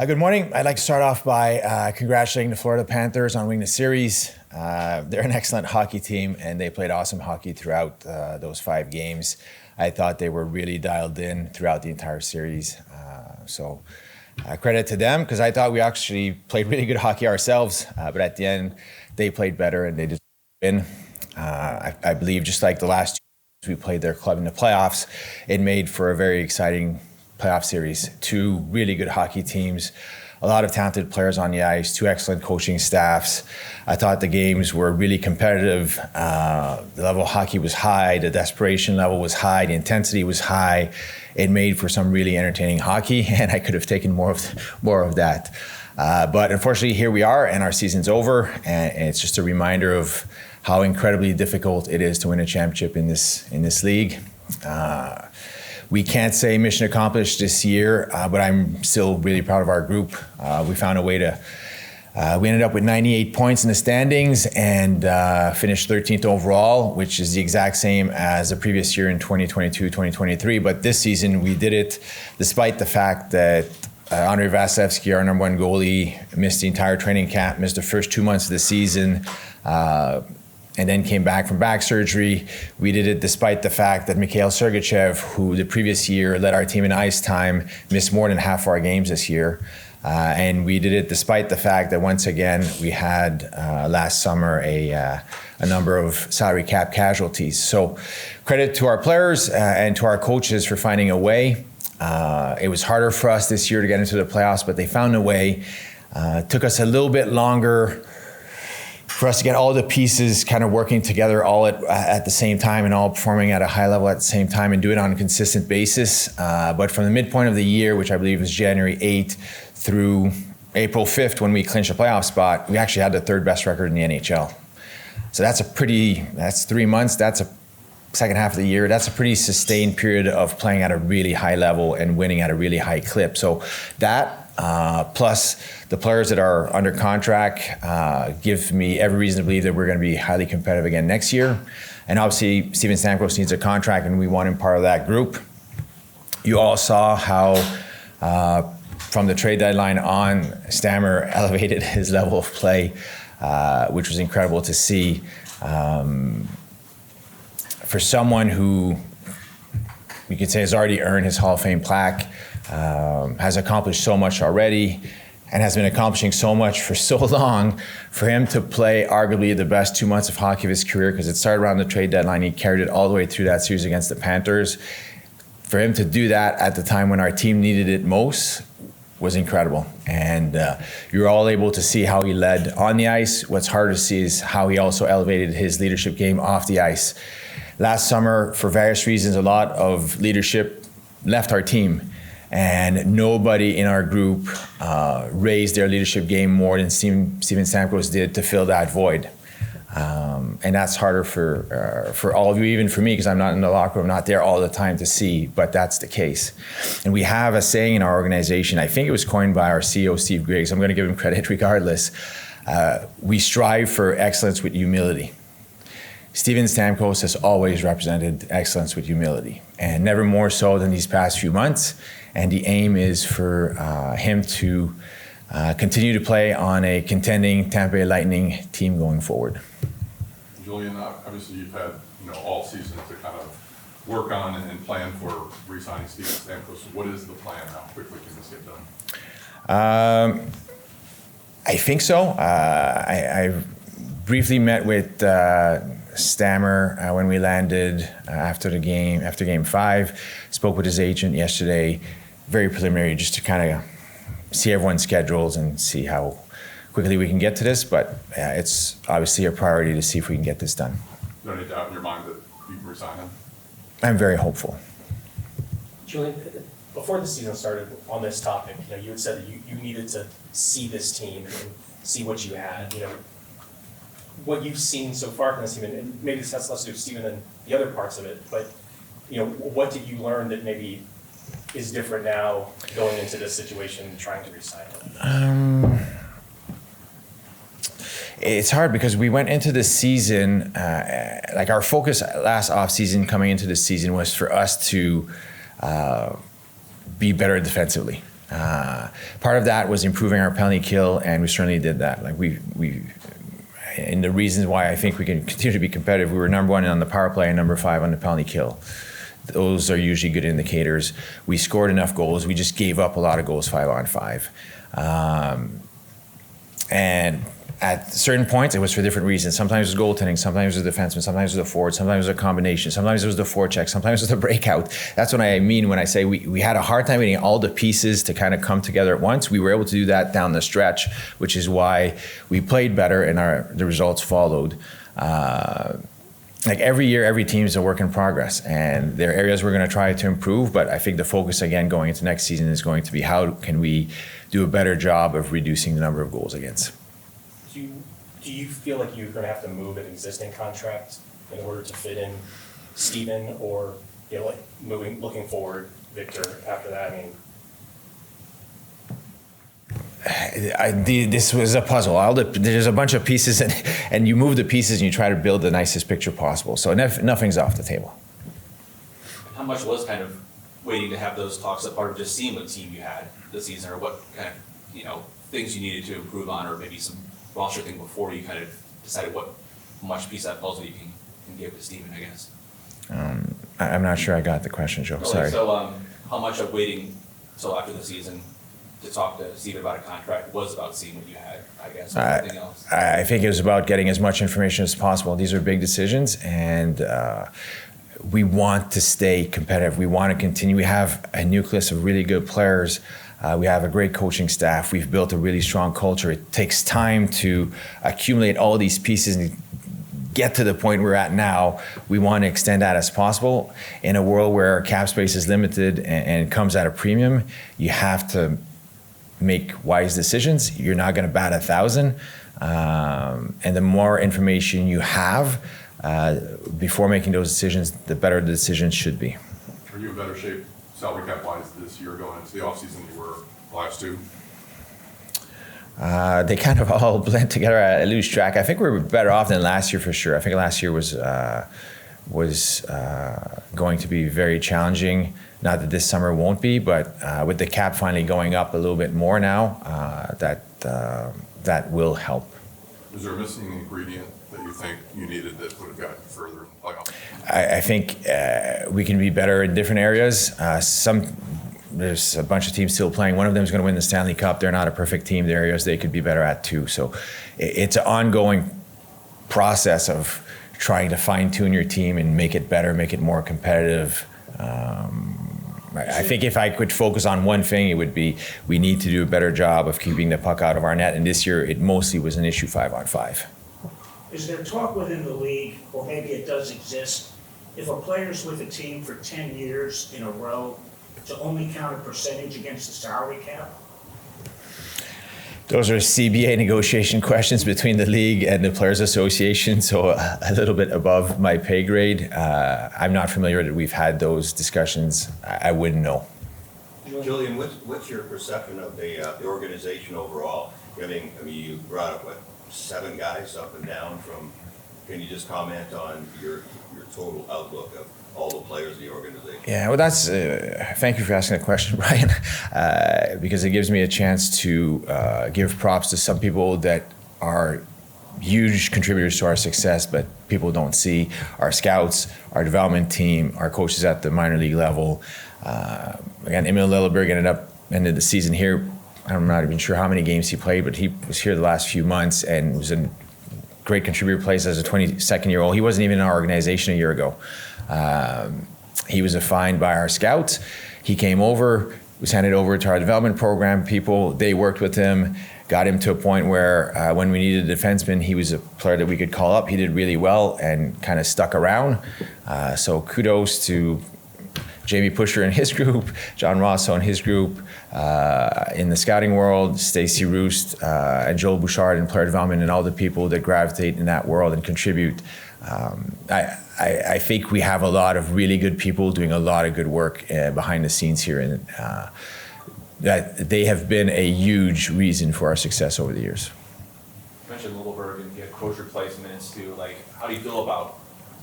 Good morning. I'd like to start off by congratulating the Florida Panthers on winning the series. They're an excellent hockey team, and they played awesome hockey throughout those 5 games. I thought they were really dialed in throughout the entire series. So credit to them, because I thought we actually played really good hockey ourselves. But at the end, they played better, and they deserved to win. I believe just like the last 2 times we played their club in the playoffs, it made for a very exciting playoff series. 2 really good hockey teams, a lot of talented players on the ice, 2 excellent coaching staffs. I thought the games were really competitive. The level of hockey was high, the desperation level was high, the intensity was high. It made for some really entertaining hockey, and I could have taken more of that. But unfortunately, here we are, and our season's over, and it's just a reminder of how incredibly difficult it is to win a championship in this league. We can't say mission accomplished this year, but I'm still really proud of our group. We found a way to, we ended up with 98 points in the standings and finished 13th overall, which is the exact same as the previous year in 2022-2023. But this season, we did it despite the fact that Andrei Vasilevsky, our number 1 goalie, missed the entire training camp, missed the first 2 months of the season, and then came back from back surgery. We did it despite the fact that Mikhail Sergachev, who the previous year led our team in ice time, missed more than half our games this year. And we did it despite the fact that once again, we had last summer a number of salary cap casualties. So credit to our players and to our coaches for finding a way. It was harder for us this year to get into the playoffs, but they found a way. It took us a little bit longer for us to get all the pieces kind of working together all at the same time and all performing at a high level at the same time and do it on a consistent basis. But from the midpoint of the year, which I believe was January 8th through April 5th when we clinched a playoff spot, we actually had the 3rd best record in the NHL. So that's 3 months, that's a second half of the year. That's a pretty sustained period of playing at a really high level and winning at a really high clip. So that, plus the players that are under contract, give me every reason to believe that we're going to be highly competitive again next year. And obviously, Steven Stamkos needs a contract, and we want him part of that group. You all saw how, from the trade deadline on, Stammer elevated his level of play, which was incredible to see. For someone who you could say has already earned his Hall of Fame plaque, has accomplished so much already, and has been accomplishing so much for so long, for him to play arguably the best 2 months of hockey of his career, because it started around the trade deadline, he carried it all the way through that series against the Panthers. For him to do that at the time when our team needed it most was incredible. And you're all able to see how he led on the ice. What's hard to see is how he also elevated his leadership game off the ice. Last summer, for various reasons, a lot of leadership left our team, and nobody in our group raised their leadership game more than Steven Stamkos did to fill that void. And that's harder for all of you, even for me, because I'm not in the locker room, not there all the time to see, but that's the case. And we have a saying in our organization, I think it was coined by our CEO, Steve Griggs. I'm going to give him credit regardless. We strive for excellence with humility. Steven Stamkos has always represented excellence with humility, and never more so than these past few months. And the aim is for him to continue to play on a contending Tampa Bay Lightning team going forward. Julien, obviously you've had all season to kind of work on and plan for re-signing Steven Stamkos. What is the plan? How quickly can this get done? I think so. I briefly met with Stammer when we landed after game 5. Spoke with his agent yesterday, very preliminary, just to kind of see everyone's schedules and see how quickly we can get to this. But it's obviously a priority to see if we can get this done. Is there any doubt in your mind that you can resign him? I'm very hopeful. Julien, before the season started on this topic, you had said that you needed to see this team and see what you had. What you've seen so far from this team, and maybe this has less to do with Steven than the other parts of it, but what did you learn that maybe is different now going into this situation, trying to resign him? It's hard because we went into the season, like our focus last offseason coming into the season was for us to be better defensively. Part of that was improving our penalty kill, and we certainly did that. Like and the reasons why I think we can continue to be competitive, we were number 1 on the power play and number 5 on the penalty kill. Those are usually good indicators. We scored enough goals. We just gave up a lot of goals 5-on-5. And at certain points, it was for different reasons. Sometimes it was goaltending, sometimes it was the defenseman, sometimes it was the forward, sometimes it was a combination, sometimes it was the forecheck, sometimes it was the breakout. That's what I mean when I say we had a hard time getting all the pieces to kind of come together at once. We were able to do that down the stretch, which is why we played better and the results followed. Like every year, every team is a work in progress, and there are areas we're going to try to improve, but I think the focus again going into next season is going to be how can we do a better job of reducing the number of goals against. Do you feel like you're going to have to move an existing contract in order to fit in Steven, or like looking forward, Victor, after that? I mean, this was a puzzle. There's a bunch of pieces, and you move the pieces and you try to build the nicest picture possible. So nothing's off the table. How much was kind of waiting to have those talks a part of just seeing what team you had this season, or what kind of things you needed to improve on, or maybe some roster thing before you kind of decided what much piece of that puzzle you can give to Steven, I guess? I'm not sure I got the question, Joe. Sorry. So how much of waiting till after the season to talk to Steven about a contract was about seeing what you had, I guess, or anything else? I think it was about getting as much information as possible. These are big decisions, and we want to stay competitive. We want to continue. We have a nucleus of really good players. We have a great coaching staff. We've built a really strong culture. It takes time to accumulate all these pieces and get to the point we're at now. We want to extend that as possible. In a world where our cap space is limited and comes at a premium, you have to make wise decisions. You're not going to bat 1,000. And the more information you have before making those decisions, the better the decisions should be. Are you in better shape salary cap wise this year going into the offseason than you were the last 2? They kind of all blend together. I lose track. I think we're better off than last year for sure. I think last year was going to be very challenging. Not that this summer won't be, but with the cap finally going up a little bit more now, that will help. Is there a missing ingredient that you think you needed that would have gotten you further in the playoffs? I think we can be better in different areas. There's a bunch of teams still playing. One of them is going to win the Stanley Cup. They're not a perfect team. There are areas they could be better at too. So it's an ongoing process of trying to fine-tune your team and make it better, make it more competitive. I think if I could focus on one thing, it would be we need to do a better job of keeping the puck out of our net. And this year, it mostly was an issue 5-on-5. Is there talk within the league, or maybe it does exist, if a player's with a team for 10 years in a row, to only count a percentage against the salary cap? Those are CBA negotiation questions between the league and the Players Association, so a little bit above my pay grade. I'm not familiar that we've had those discussions. I wouldn't know. Julien, what's your perception of the organization overall? I mean, you brought up, 7 guys up and down from. Can you just comment on your total outlook of all the players in the organization? Yeah, well, that's. Thank you for asking that question, Brian, because it gives me a chance to give props to some people that are huge contributors to our success, but people don't see. Our scouts, our development team, our coaches at the minor league level. Again, Emil Lilleberg ended the season here. I'm not even sure how many games he played, but he was here the last few months and was a great contributor, plays as a 22nd-year-old. He wasn't even in our organization a year ago. He was assigned by our scouts. He came over, was handed over to our development program people. They worked with him, got him to a point where when we needed a defenseman, he was a player that we could call up. He did really well and kind of stuck around. So kudos to Jamie Pusher and his group, John Rosso and his group, in the scouting world, Stacey Roost and Joel Bouchard in player development, and all the people that gravitate in that world and contribute. I think we have a lot of really good people doing a lot of good work behind the scenes here, and that they have been a huge reason for our success over the years. You mentioned Littleberg and you had coach replacements too. Like, how do you feel about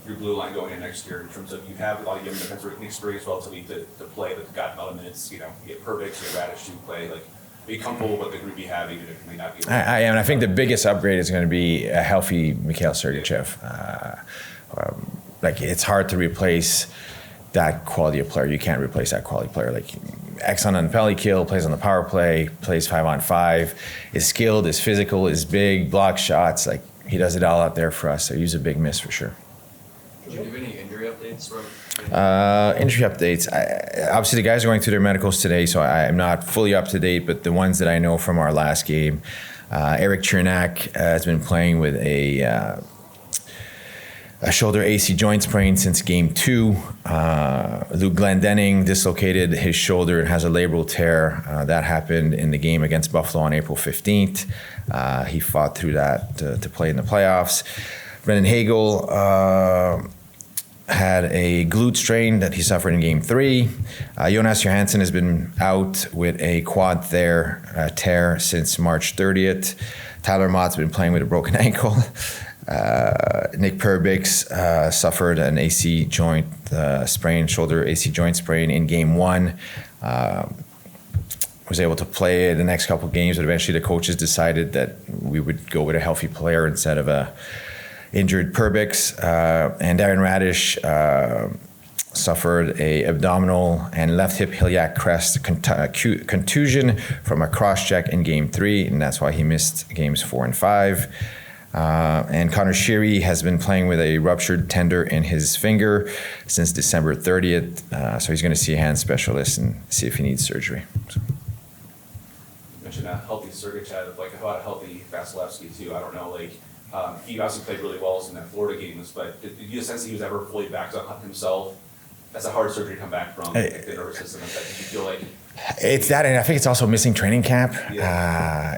your blue line going in next year in terms of you have a lot of young defensive experience relatively to play that's gotten a lot of minutes, you get Perbix, you get Radish to play, like, are you comfortable with what the group you have, even if it may not be? I am, and I think the biggest upgrade is going to be a healthy Mikhail Sergachev. Like, it's hard to replace that quality of player. You can't replace that quality player. Like, excellent on penalty kill, plays on the power play, plays 5-on-5, is skilled, is physical, is big, blocks shots. Like, he does it all out there for us. So he's a big miss for sure. Did you give any injury updates from? Injury updates. Obviously, the guys are going through their medicals today, so I'm not fully up to date. But the ones that I know from our last game, Eric Chernak has been playing with a shoulder AC joint sprain since game 2. Luke Glendenning dislocated his shoulder and has a labral tear. That happened in the game against Buffalo on April 15th. He fought through that to play in the playoffs. Brendan Hagel had a glute strain that he suffered in game 3. Jonas Johansson has been out with a quad tear since March 30th. Tyler Mott's been playing with a broken ankle. Nick Perbix suffered an AC joint sprain, shoulder AC joint sprain in game 1. Was able to play the next couple of games, but eventually the coaches decided that we would go with a healthy player instead of a injured Perbix. And Darren Radish suffered a abdominal and left hip iliac crest contusion from a cross-check in game 3, and that's why he missed games 4 and 5. And Connor Sheary has been playing with a ruptured tendon in his finger since December 30th. So he's going to see a hand specialist and see if he needs surgery. So. You mentioned a healthy Sergachev, like how about a healthy Vasilevsky too? I don't know, like he obviously played really well in that Florida games, but did you sense he was ever fully back up himself? That's a hard surgery to come back from, like, the nervous system. Did you feel like it's that, and I think it's also missing training camp. Yeah.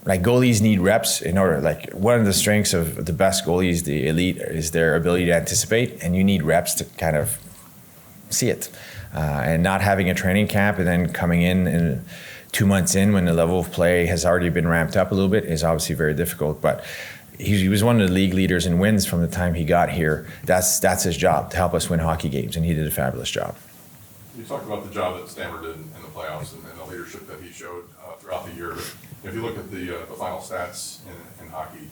Like, goalies need reps in order. Like, one of the strengths of the best goalies, the elite, is their ability to anticipate, and you need reps to kind of see it. And not having a training camp and then coming in 2 months in when the level of play has already been ramped up a little bit is obviously very difficult. But he was one of the league leaders in wins from the time he got here. That's his job, to help us win hockey games, and he did a fabulous job. You talked about the job that Stammer did in the playoffs and the leadership that he showed throughout the year. If you look at the final stats in hockey,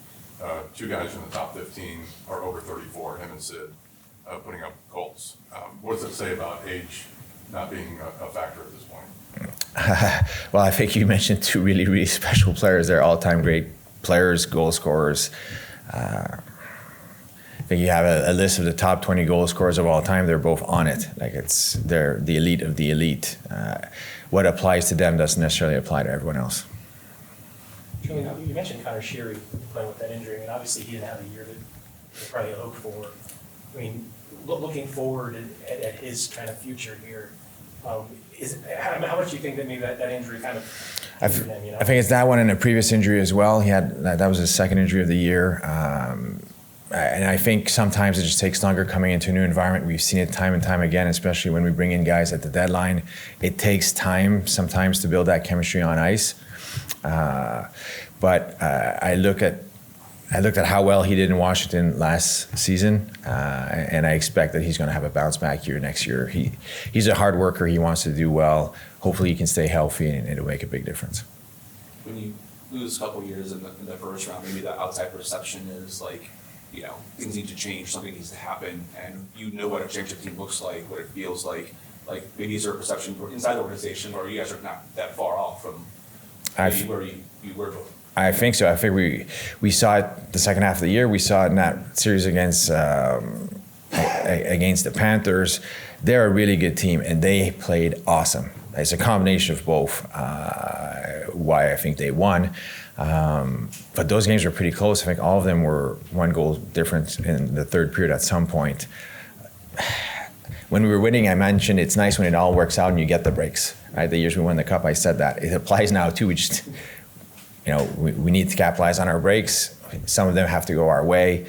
2 guys in the top 15 are over 34, him and Sid, putting up goals. What does it say about age not being a factor at this point? Well, I think you mentioned 2 really, really special players. They're all-time great players, goal scorers. I think you have a list of the top 20 goal scorers of all time. They're both on it. Like, they're the elite of the elite. What applies to them doesn't necessarily apply to everyone else. Julian, you mentioned Connor Sheary playing with that injury. I mean, obviously he didn't have a year to probably hope for. I mean, looking forward at his kind of future here, how much do you think that maybe that injury kind of injured him? You know? I think it's that one and a previous injury as well. He had that was his second injury of the year. And I think sometimes it just takes longer coming into a new environment. We've seen it time and time again, especially when we bring in guys at the deadline. It takes time sometimes to build that chemistry on ice. But I looked at how well he did in Washington last season, and I expect that he's going to have a bounce back year next year. He's a hard worker. He wants to do well. Hopefully he can stay healthy, and it'll make a big difference. when you lose a couple years in the first round, maybe the outside perception is like, you know, things need to change, something needs to happen, and you know what a championship team looks like, what it feels like maybe is there a perception inside the organization, or you guys are not that far off from where you were before? I think so. I think we saw it the second half of the year. We saw it in that series against the Panthers. They're a really good team, and they played awesome. It's a combination of both why I think they won. But those games were pretty close. I think all of them were one goal difference in the third period at some point. When we were winning, I mentioned it's nice when it all works out and you get the breaks. Right? The years we won the Cup, I said that. It applies now too. We just, we need to capitalize on our breaks. Some of them have to go our way.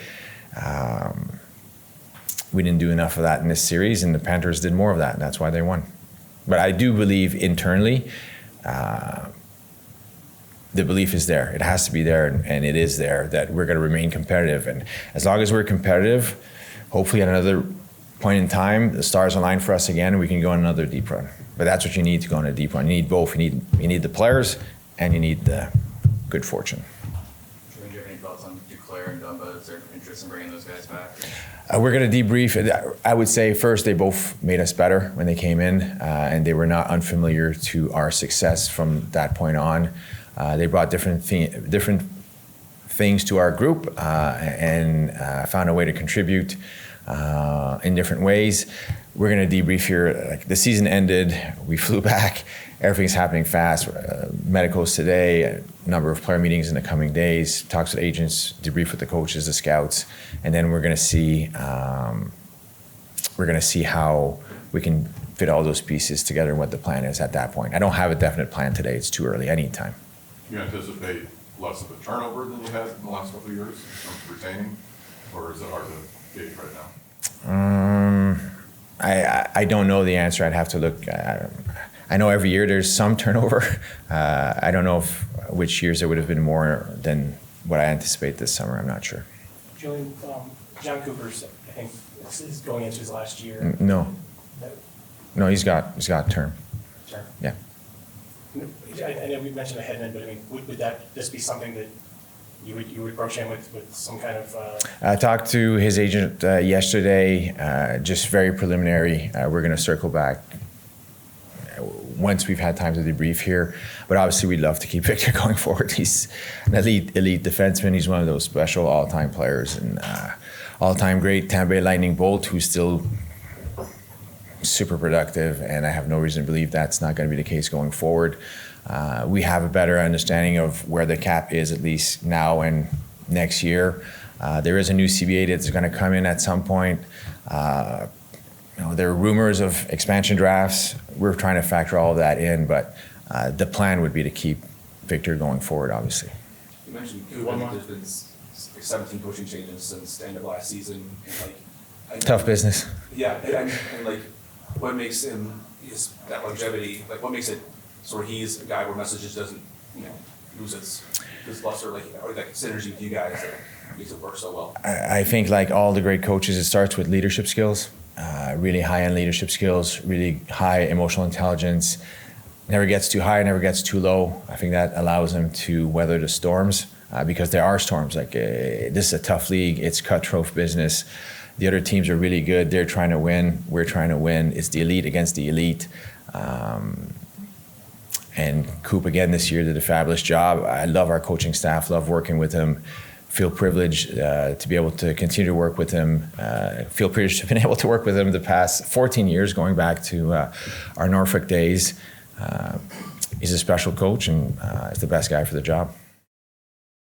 We didn't do enough of that in this series, and the Panthers did more of that, and that's why they won. But I do believe internally, the belief is there. It has to be there, and it is there, that we're going to remain competitive. And as long as we're competitive, hopefully at another point in time, the stars align for us again, and we can go on another deep run. But that's what you need to go on a deep run. You need both. You need the players, and you need the good fortune. Do you have any thoughts on Duclair and Dumba? Is there interest in bringing those guys back? We're going to debrief. I would say first, they both made us better when they came in, and they were not unfamiliar to our success from that point on. They brought different things to our group and found a way to contribute in different ways. We're going to debrief here. Like, the season ended, we flew back. Everything's happening fast. Medicals today, a number of player meetings in the coming days, talks with agents, debrief with the coaches, the scouts, and then we're going to see how we can fit all those pieces together and what the plan is at that point. I don't have a definite plan today. It's too early. Anytime. Do you anticipate less of a turnover than you had in the last couple of years in terms of retaining, or is it hard to gauge right now? I don't know the answer. I'd have to look. I know every year there's some turnover. I don't know which years there would have been more than what I anticipate this summer. I'm not sure. Julian, John Cooper's, I think, is going into his last year. No, he's got term. Sure. Yeah. I know we mentioned the Hedman, but I mean, would that just be something that you would approach him with some kind of? I talked to his agent yesterday, just very preliminary. We're going to circle back once we've had time to debrief here. But obviously, we'd love to keep Victor going forward. He's an elite defenseman. He's one of those special all-time players and all-time great Tampa Bay Lightning Bolt, who's still super productive, and I have no reason to believe that's not going to be the case going forward. We have a better understanding of where the cap is, at least now and next year. There is a new CBA that's going to come in at some point. There are rumors of expansion drafts. We're trying to factor all of that in, but the plan would be to keep Victor going forward, obviously. You mentioned Cooper, there's been 17 coaching changes since the end of last season. And Tough business. Yeah, and what makes him that longevity? Like, what makes it sort of he's a guy where messages doesn't lose its luster, or like synergy with you guys that makes it work so well? I think, like all the great coaches, it starts with leadership skills, really high-end leadership skills, really high emotional intelligence. Never gets too high, never gets too low. I think that allows him to weather the storms because there are storms. This is a tough league. It's cutthroat business. The other teams are really good. They're trying to win. We're trying to win. It's the elite against the elite. And Coop, again, this year did a fabulous job. I love our coaching staff, love working with him. Feel privileged to be able to continue to work with him. Feel privileged to have been able to work with him the past 14 years, going back to our Norfolk days. He's a special coach and is the best guy for the job.